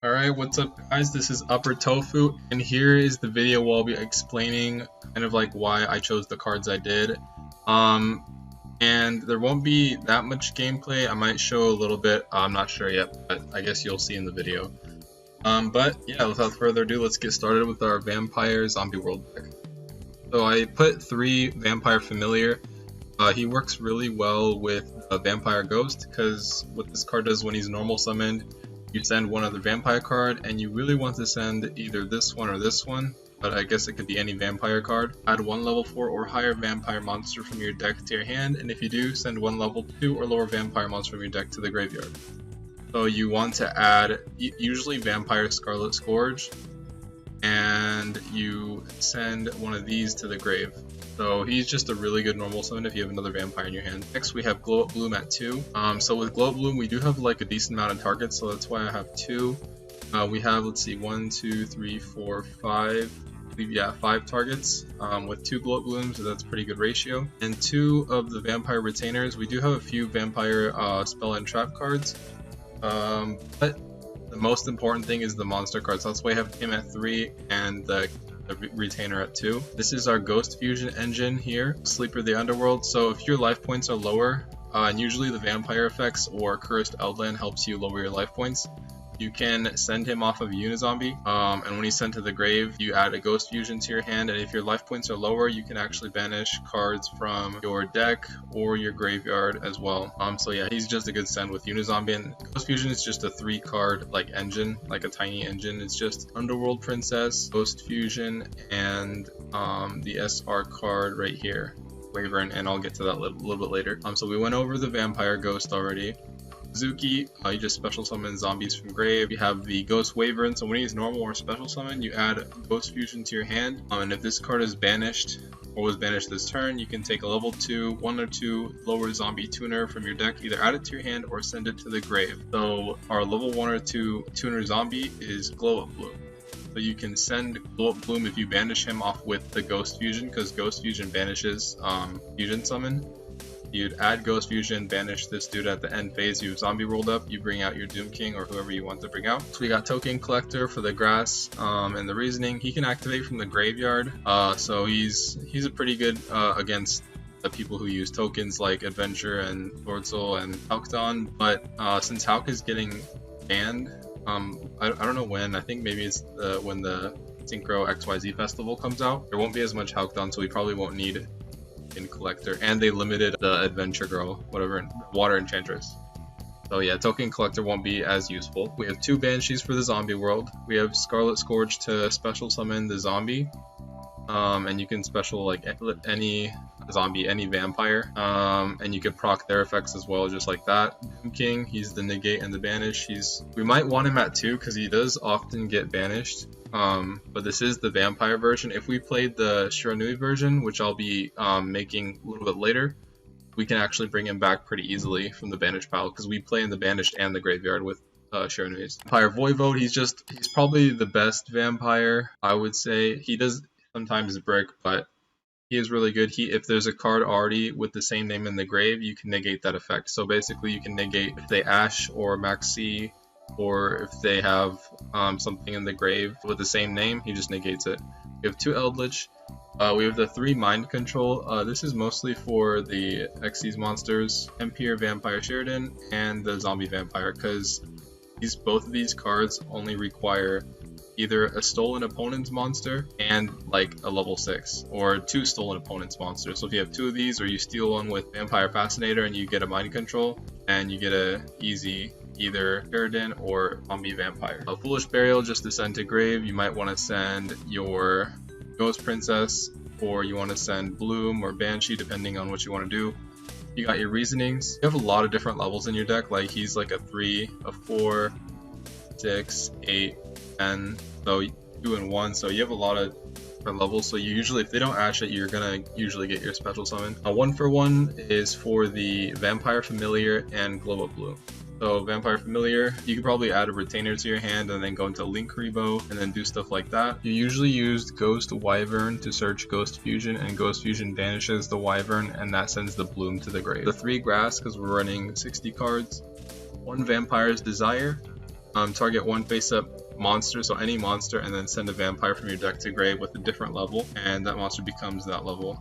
Alright, what's up guys? This is Upper Tofu, and here is the video where I'll be explaining kind of like why I chose the cards I did. And there won't be that much gameplay. I might show a little bit, I'm not sure yet, but I guess you'll see in the video. But yeah, without further ado, let's get started with our Vampire Zombie World deck. So I put 3 Vampire Familiar. He works really well with Vampire Ghost, because what this card does when he's normal summoned, you send one other vampire card, and you really want to send either this one or this one, but I guess it could be any vampire card. Add one level 4 or higher vampire monster from your deck to your hand, and if you do, send one level 2 or lower vampire monster from your deck to the graveyard. So you want to add usually Vampire Scarlet Scourge, and you send one of these to the grave. So he's just a really good normal summon if you have another vampire in your hand. Next we have Glow Up Bloom at 2. So with Glow Up Bloom we do have like a decent amount of targets, so that's why I have 2. We have, let's see, 1, 2, 3, 4, 5. Yeah, 5 targets with 2 Glow Up Blooms, so that's a pretty good ratio. And 2 of the Vampire Retainers. We do have a few Vampire Spell and Trap cards, but the most important thing is the monster cards. So that's why I have him at 3 and the Retainer at 2. This is our Ghost Fusion engine here, Sleeper the Underworld. So if your life points are lower, and usually the Vampire effects or Cursed Eldland helps you lower your life points, you can send him off of Unizombie, and when he's sent to the grave, you add a Ghost Fusion to your hand, and if your life points are lower, you can actually banish cards from your deck or your graveyard as well. So yeah, he's just a good send with Unizombie, and Ghost Fusion is just a 3-card like engine, like a tiny engine. It's just Underworld Princess, Ghost Fusion, and the SR card right here, Wyvern, and I'll get to that a little bit later. So we went over the Vampire Ghost already. Zuki, you just special summon zombies from grave. You have the Ghost Wyvern, so when he's normal or special summon, you add Ghost Fusion to your hand. And if this card is banished or was banished this turn, you can take a level 2, 1 or 2 lower zombie tuner from your deck, either add it to your hand or send it to the grave. So our level 1 or 2 tuner zombie is Glow Up Bloom. So you can send Glow Up Bloom if you banish him off with the Ghost Fusion, because Ghost Fusion banishes Fusion Summon. You'd add Ghost Fusion, banish this dude at the end phase. You have Zombie rolled up, you bring out your Doom King or whoever you want to bring out. So we got Token Collector for the grass, and the reasoning, he can activate from the graveyard. So he's a pretty good against the people who use tokens like Adventure and Swordsoul and Halcdon, but since Halk is getting banned, I don't know when, I think maybe it's when the Synchro XYZ Festival comes out. There won't be as much Halcdon, so we probably won't need in Collector, and they limited the Adventure Girl, whatever, Water Enchantress. So yeah, Token Collector won't be as useful. We have 2 Banshees for the zombie world. We have Scarlet Scourge to special summon the zombie, and you can special like any zombie, any vampire, and you can proc their effects as well, just like that. Doom King, he's the negate and the banish. We might want him at 2 because he does often get banished. But this is the vampire version. If we played the Shiranui version, which I'll be making a little bit later, we can actually bring him back pretty easily from the banished pile, because we play in the banished and the graveyard with Shiranuis. Vampire Voivode, he's probably the best vampire, I would say. He does sometimes brick, but he is really good. If there's a card already with the same name in the grave, you can negate that effect. So basically you can negate if they Ash or Maxi, or if they have something in the grave with the same name, he just negates it. We have 2 Eldlich. We have the 3 Mind Control. This is mostly for the Xyz monsters, Empire Vampire Sheridan, and the Zombie Vampire, because both of these cards only require either a stolen opponent's monster and like a level 6, or 2 stolen opponent's monsters. So if you have 2 of these, or you steal one with Vampire Fascinator and you get a Mind Control, and you get a easy either Sheridan or Zombie Vampire. A Foolish Burial just to send to grave. You might want to send your Ghost Princess, or you want to send Bloom or Banshee, depending on what you want to do. You got your Reasonings. You have a lot of different levels in your deck, like he's like a 3, a 4, 6, 8, 10, so 2 and 1, so you have a lot of different levels. So you usually, if they don't Ash it, you're gonna usually get your special summon. A 1-for-1 is for the Vampire Familiar and Glow Up Bloom. So Vampire Familiar, you could probably add a Retainer to your hand and then go into Link Rebo and then do stuff like that. You usually use Ghost Wyvern to search Ghost Fusion, and Ghost Fusion banishes the Wyvern and that sends the Bloom to the grave. The 3 grass, because we're running 60 cards. 1 Vampire's Desire, Target one face-up monster, so any monster, and then send a vampire from your deck to grave with a different level, and that monster becomes that level.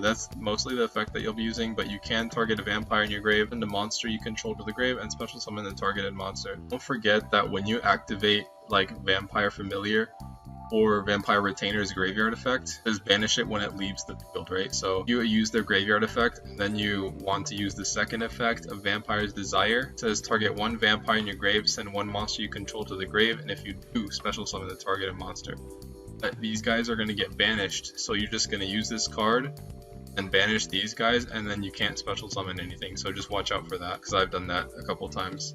That's mostly the effect that you'll be using, but you can target a vampire in your grave and a monster you control to the grave and special summon the targeted monster. Don't forget that when you activate like Vampire Familiar or Vampire Retainer's graveyard effect, is banish it when it leaves the field, right? So you use their graveyard effect, and then you want to use the second effect of Vampire's Desire. It says target one vampire in your grave, send one monster you control to the grave, and if you do, special summon the targeted monster. But these guys are going to get banished, so you're just going to use this card and banish these guys, and then you can't special summon anything, so just watch out for that, because I've done that a couple times.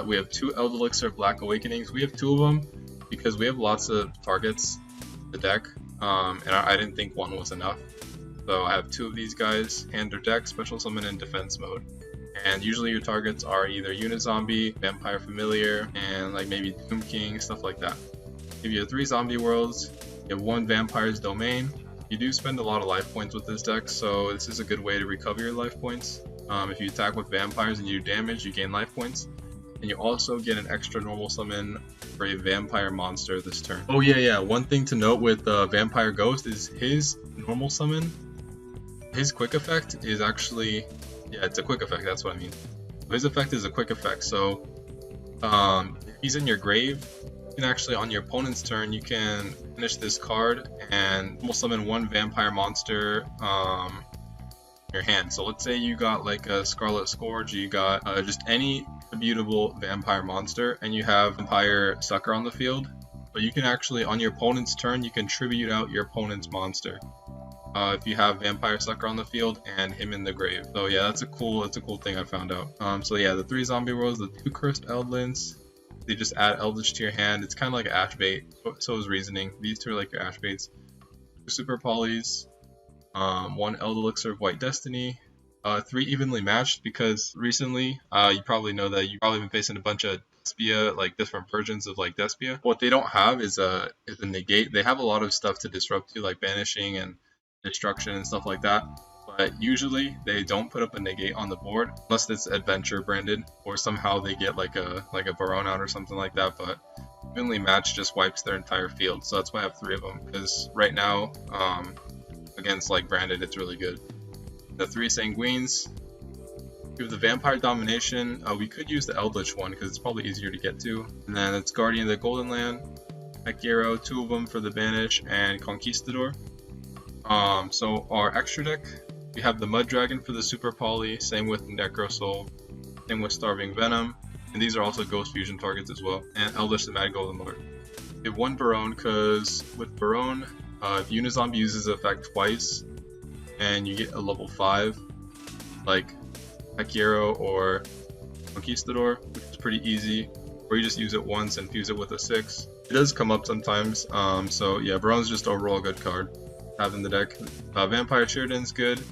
We have 2 Eldlich Black Awakenings. We have 2 of them because we have lots of targets in the deck, and I didn't think one was enough. So I have 2 of these guys, hand or deck, special summon in defense mode. And usually your targets are either Unizombie, Vampire Familiar, and like maybe Doom King, stuff like that. If you have 3 zombie worlds, you have 1 Vampire's Domain. You do spend a lot of life points with this deck, so this is a good way to recover your life points. If you attack with vampires and you do damage, you gain life points. And you also get an extra normal summon for a vampire monster this turn. Oh yeah, one thing to note with Vampire Ghost is his normal summon, his quick effect is actually, yeah, it's a quick effect, that's what I mean. His effect is a quick effect, so if he's in your grave, you can actually, on your opponent's turn, you can finish this card and normal summon 1 vampire monster your hand. So let's say you got like a Scarlet Scourge, you got just any attributable vampire monster, and you have Vampire Sucker on the field. But you can actually, on your opponent's turn, you can tribute out your opponent's monster if you have Vampire Sucker on the field and him in the grave. So yeah, that's a cool thing I found out. So yeah, the 3 zombie worlds, the 2 cursed Eldlins, they just add Eldlich to your hand. It's kind of like Ash Bait. So is Reasoning. These 2 are like your Ash Baits. 2 Super Polys, 1 Elixir of White Destiny, 3 evenly matched, because recently, you probably know that you've probably been facing a bunch of Despia, like different versions of like Despia. What they don't have is a negate. They have a lot of stuff to disrupt you, like banishing and destruction and stuff like that. But usually they don't put up a negate on the board unless it's adventure branded, or somehow they get like a Baron out or something like that. But evenly matched just wipes their entire field. So that's why I have 3 of them, because right now, against like branded, it's really good. The 3 Sanguines. We have the Vampire Domination. We could use the Eldlich one because it's probably easier to get to. And then it's Guardian of the Golden Land, Yugioh, 2 of them for the Banish, and Conquistador. So our extra deck, we have the Mud Dragon for the Super Poly, same with Necro Soul, same with Starving Venom, and these are also Ghost Fusion targets as well, and Eldlich the Mad Golden Lord. We have 1 Baron, because with Baron, if Unizombie uses the effect twice, and you get a level 5, like Yugioh or Conquistador, which is pretty easy, or you just use it once and fuse it with a 6. It does come up sometimes, so yeah, Baron's just overall a good card to have in the deck. Vampire Sheridan's good,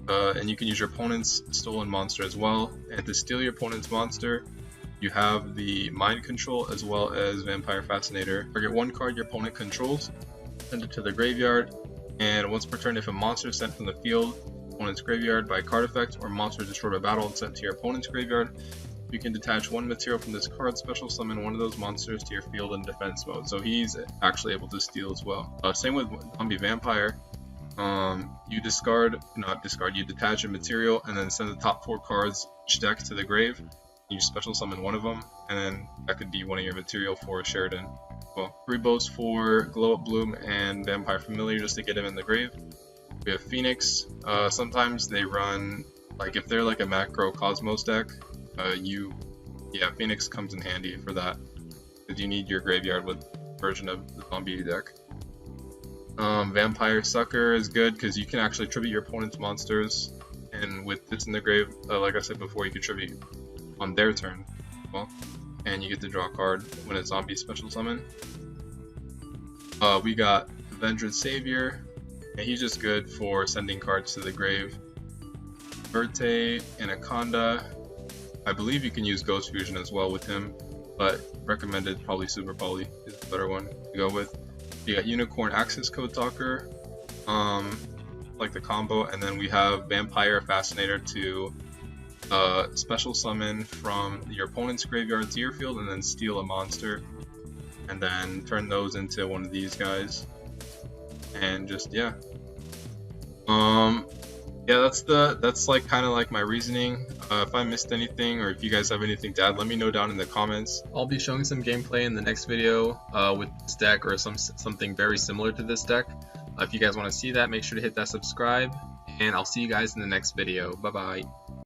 and you can use your opponent's stolen monster as well. And to steal your opponent's monster, you have the Mind Control as well as Vampire Fascinator. Target 1 card your opponent controls, send it to the graveyard, and once per turn, if a monster is sent from the field, opponent's graveyard by card effect, or monster destroyed by battle and sent to your opponent's graveyard, you can detach 1 material from this card, special summon 1 of those monsters to your field in defense mode. So he's actually able to steal as well. Same with Zombie Vampire. You you detach a material and then send the top 4 cards each deck to the grave. You special summon 1 of them, and then that could be one of your material for Sheridan. Well, 3 bows for Glow Up Bloom and Vampire Familiar just to get him in the grave. We have Phoenix. Sometimes they run, like if they're like a macro Cosmos deck, Phoenix comes in handy for that, because you need your graveyard with version of the zombie deck. Vampire Sucker is good because you can actually tribute your opponent's monsters, and with this in the grave, like I said before, you can tribute on their turn as well, and you get to draw a card when a zombie special summon. We got Avenged Savior, and he's just good for sending cards to the grave. Verte, Anaconda. I believe you can use Ghost Fusion as well with him, but recommended probably Super Poly is the better one to go with. You got Unicorn Access Code Talker, like the combo, and then we have Vampire Fascinator to special summon from your opponent's graveyard to your field, and then steal a monster, and then turn those into one of these guys, and just yeah. Yeah, that's like kind of like my reasoning. If I missed anything, or if you guys have anything to add, let me know down in the comments. I'll be showing some gameplay in the next video with this deck, or something very similar to this deck. If you guys want to see that, make sure to hit that subscribe, and I'll see you guys in the next video. Bye bye.